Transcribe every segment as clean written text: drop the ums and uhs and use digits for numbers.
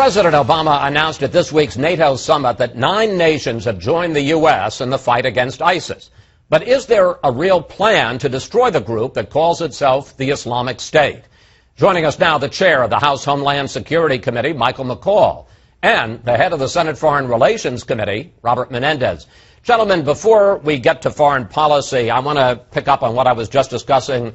President Obama announced at this week's NATO summit that 9 nations have joined the U.S. in the fight against ISIS. But is there a real plan to destroy the group that calls itself the Islamic State? Joining us now, the chair of the House Homeland Security Committee, Michael McCaul, and the head of the Senate Foreign Relations Committee, Robert Menendez. Gentlemen, before we get to foreign policy, I want to pick up on what I was just discussing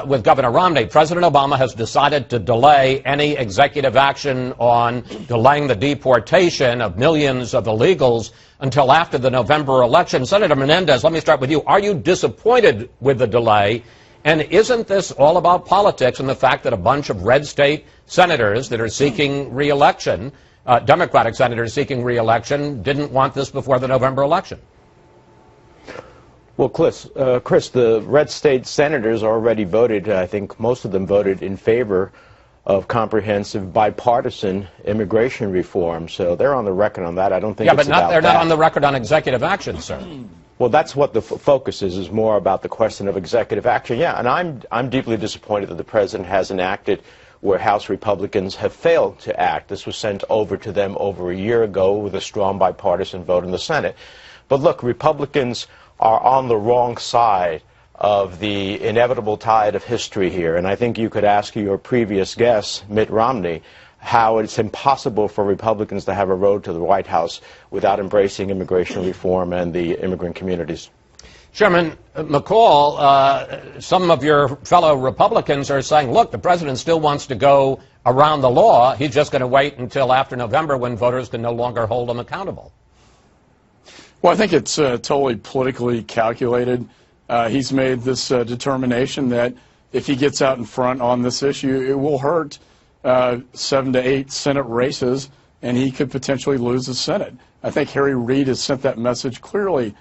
with Governor Romney. President Obama has decided to delay any executive action on delaying the deportation of millions of illegals until after the November election. Senator Menendez, let me start with you. Are you disappointed with the delay? And isn't this all about politics and the fact that a bunch of red state senators that are seeking re-election, Democratic senators seeking re-election, didn't want this before the November election? Well, Chris, the red state senators already voted, I think most of them voted in favor of comprehensive bipartisan immigration reform. So they're on the record on that. I don't think it's about that. They're not on the record on executive action, sir. Well, that's what the focus is more about the question of executive action. Yeah, and I'm deeply disappointed that the president hasn't acted where House Republicans have failed to act. This was sent over to them over a year ago with a strong bipartisan vote in the Senate. But look, Republicans are on the wrong side of the inevitable tide of history here. And I think you could ask your previous guest, Mitt Romney, how it's impossible for Republicans to have a road to the White House without embracing immigration reform and the immigrant communities. Chairman McCaul, some of your fellow Republicans are saying, look, the president still wants to go around the law. He's just going to wait until after November when voters can no longer hold him accountable. Well, I think it's totally politically calculated. He's made this determination that if he gets out in front on this issue, it will hurt 7 to 8 Senate races, and he could potentially lose the Senate. I think Harry Reid has sent that message clearly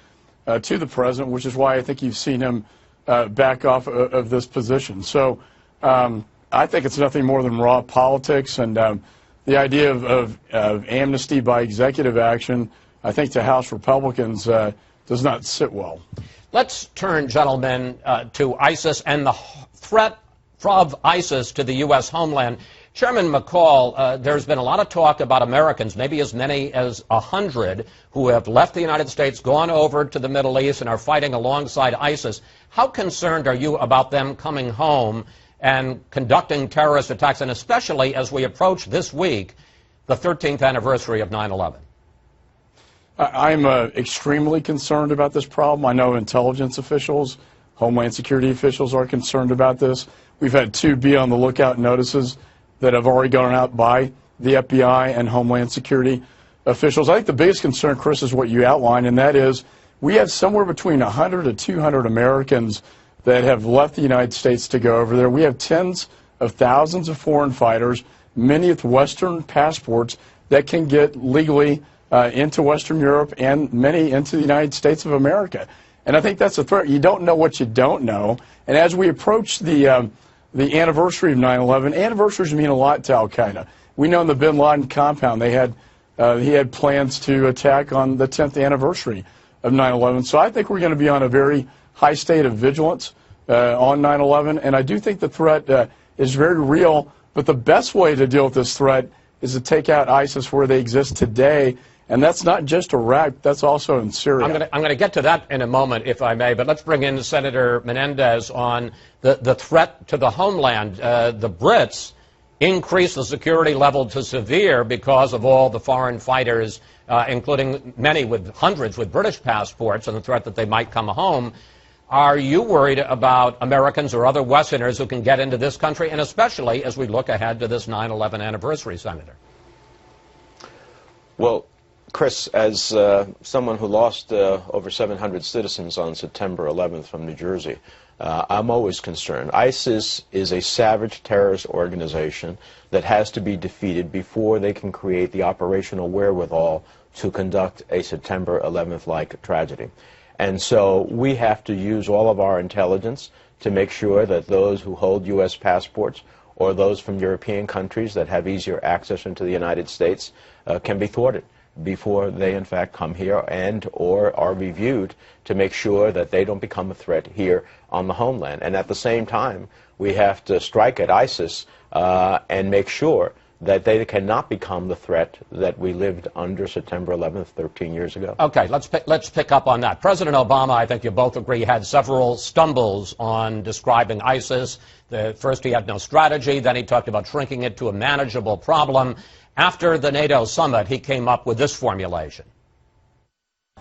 to the president, which is why I think you've seen him back off of this position. So I think it's nothing more than raw politics, and the idea of amnesty by executive action, I think to House Republicans does not sit well. Let's turn, gentlemen, to ISIS and the threat of ISIS to the U.S. homeland. Chairman McCaul, there's been a lot of talk about Americans, maybe as many as 100, who have left the United States, gone over to the Middle East, and are fighting alongside ISIS. How concerned are you about them coming home and conducting terrorist attacks, and especially as we approach this week, the 13th anniversary of 9/11? I'm extremely concerned about this problem. I know intelligence officials, Homeland Security officials are concerned about this. We've had 2 be on the lookout notices that have already gone out by the FBI and Homeland Security officials. I think the biggest concern, Chris, is what you outlined, and that is we have somewhere between 100 to 200 Americans that have left the United States to go over there. We have tens of thousands of foreign fighters, many with Western passports that can get legally into Western Europe and many into the United States of America. And I think that's a threat. You don't know what you don't know. And as we approach the anniversary of 9/11, anniversaries mean a lot to al-Qaeda. We know in the bin Laden compound he had plans to attack on the 10th anniversary of 9/11. So I think we're going to be on a very high state of vigilance on 9/11. And I do think the threat is very real. But the best way to deal with this threat is to take out ISIS where they exist today. And that's not just Iraq, that's also in Syria. I'm going to get to that in a moment, if I may, but let's bring in Senator Menendez on the threat to the homeland. The Brits increased the security level to severe because of all the foreign fighters, including many with hundreds with British passports, and the threat that they might come home. Are you worried about Americans or other Westerners who can get into this country, and especially as we look ahead to this 9/11 anniversary, Senator? Well, Chris, as someone who lost over 700 citizens on September 11th from New Jersey, I'm always concerned. ISIS is a savage terrorist organization that has to be defeated before they can create the operational wherewithal to conduct a September 11th-like tragedy. And so we have to use all of our intelligence to make sure that those who hold U.S. passports or those from European countries that have easier access into the United States can be thwarted before they in fact come here and or are reviewed to make sure that they don't become a threat here on the homeland. And at the same time, we have to strike at ISIS and make sure that they cannot become the threat that we lived under September 11th 13 years ago. Okay, let's pick up on that. President Obama, I think you both agree, had several stumbles on describing ISIS. First, he had no strategy. Then he talked about shrinking it to a manageable problem. After the NATO summit, he came up with this formulation.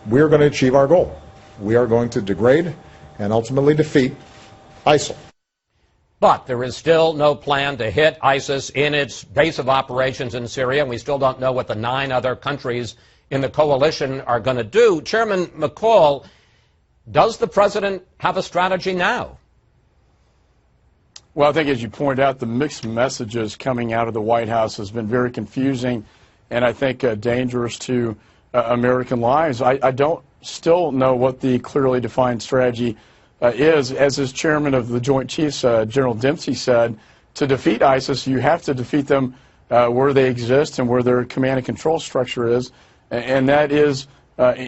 We're going to achieve our goal. We are going to degrade and ultimately defeat ISIL. But there is still no plan to hit ISIS in its base of operations in Syria, and we still don't know what the 9 other countries in the coalition are going to do. Chairman McCaul, does the president have a strategy now? Well, I think, as you point out, the mixed messages coming out of the White House has been very confusing and I think dangerous to American lives. I don't still know what the clearly defined strategy is. As is chairman of the Joint Chiefs, General Dempsey, said, to defeat ISIS, you have to defeat them where they exist and where their command and control structure is, and that is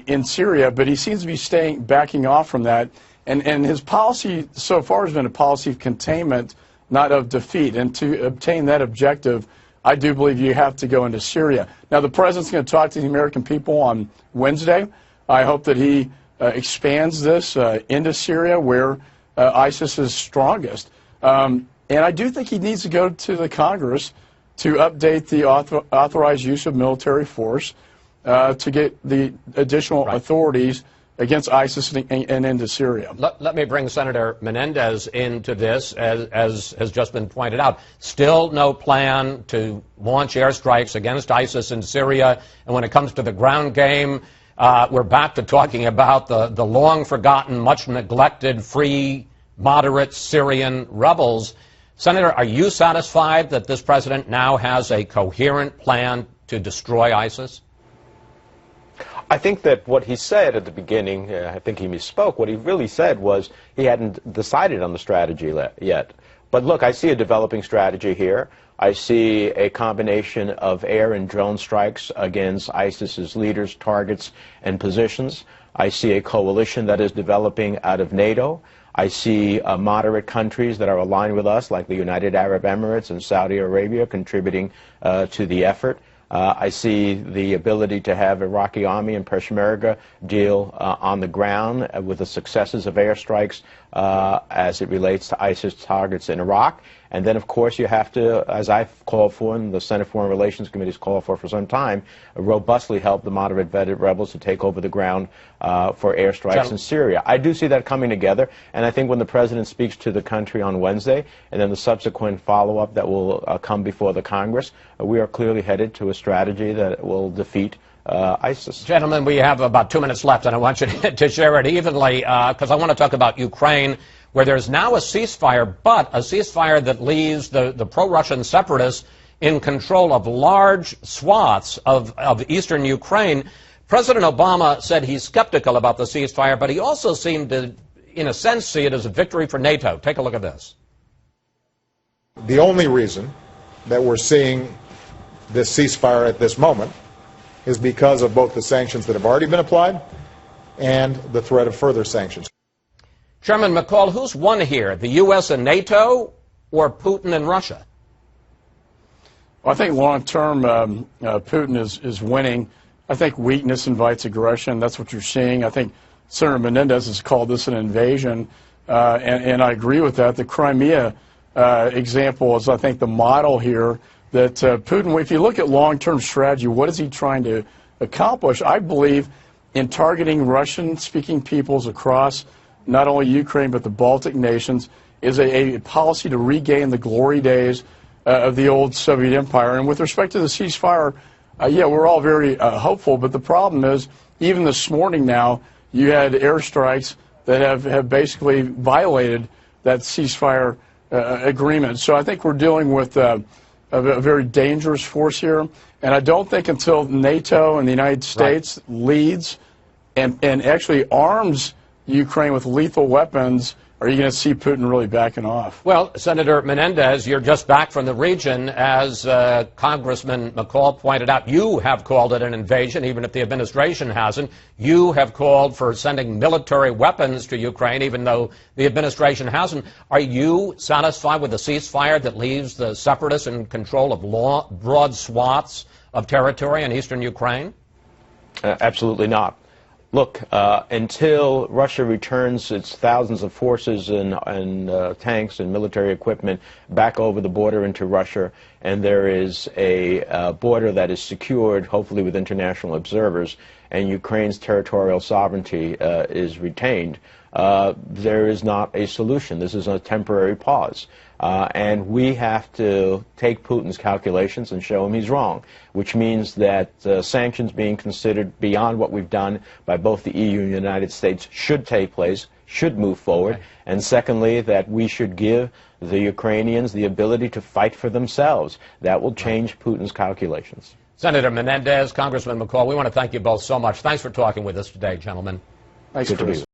in Syria. But he seems to be backing off from that. And his policy so far has been a policy of containment, not of defeat. And to obtain that objective, I do believe you have to go into Syria. Now, the president's going to talk to the American people on Wednesday. I hope that he expands this into Syria, where ISIS is strongest. And I do think he needs to go to the Congress to update the authorized use of military force to get the additional authorities against ISIS and into Syria. Let me bring Senator Menendez into this, as has just been pointed out. Still no plan to launch airstrikes against ISIS in Syria. And when it comes to the ground game, we're back to talking about the long-forgotten, much-neglected, free, moderate Syrian rebels. Senator, are you satisfied that this president now has a coherent plan to destroy ISIS? I think that what he said at the beginning, I think he misspoke. What he really said was he hadn't decided on the strategy yet. But look, I see a developing strategy here. I see a combination of air and drone strikes against ISIS's leaders, targets, and positions. I see a coalition that is developing out of NATO. I see moderate countries that are aligned with us, like the United Arab Emirates and Saudi Arabia, contributing to the effort. I see the ability to have Iraqi army and Peshmerga deal on the ground with the successes of airstrikes as it relates to ISIS targets in Iraq. And then, of course, you have to, as I've called for and the Senate Foreign Relations Committee's called for some time, robustly help the moderate vetted rebels to take over the ground for airstrikes in Syria. I do see that coming together, and I think when the president speaks to the country on Wednesday, and then the subsequent follow-up that will come before the Congress, we are clearly headed to a strategy that will defeat ISIS. Gentlemen, we have about 2 minutes left, and I want you to share it evenly, because I want to talk about Ukraine, where there's now a ceasefire, but a ceasefire that leaves the pro-Russian separatists in control of large swaths of eastern Ukraine. President Obama said he's skeptical about the ceasefire, but he also seemed to, in a sense, see it as a victory for NATO. Take a look at this. The only reason that we're seeing this ceasefire at this moment is because of both the sanctions that have already been applied and the threat of further sanctions. Chairman McCaul, who's won here, the U.S. and NATO or Putin and Russia? Well, I think long-term Putin is winning. I think weakness invites aggression. That's what you're seeing. I think Senator Menendez has called this an invasion, and I agree with that. The Crimea example is, I think, the model here that Putin, if you look at long-term strategy, what is he trying to accomplish? I believe in targeting Russian-speaking peoples across not only Ukraine but the Baltic nations is a policy to regain the glory days of the old Soviet Empire. And with respect to the ceasefire, yeah, we're all very hopeful, but the problem is, even this morning now, you had airstrikes that have basically violated that ceasefire agreement. So I think we're dealing with a very dangerous force here, and I don't think until NATO and the United States leads and actually arms Ukraine with lethal weapons are you going to see Putin really backing off? Well, Senator Menendez, you're just back from the region. As Congressman McCaul pointed out, you have called it an invasion, even if the administration hasn't. You have called for sending military weapons to Ukraine, even though the administration hasn't. Are you satisfied with a ceasefire that leaves the separatists in control of broad swaths of territory in eastern Ukraine? Absolutely not. Look, until Russia returns its thousands of forces and tanks and military equipment back over the border into Russia, and there is a border that is secured, hopefully with international observers, and Ukraine's territorial sovereignty is retained, there is not a solution. This is a temporary pause. And we have to take Putin's calculations and show him he's wrong, which means that sanctions being considered beyond what we've done by both the EU and the United States should take place, should move forward, and secondly, that we should give the Ukrainians the ability to fight for themselves. That will change Putin's calculations. Senator Menendez, Congressman McCaul, we want to thank you both so much. Thanks for talking with us today, gentlemen. Thanks, Good to be Chris. with you.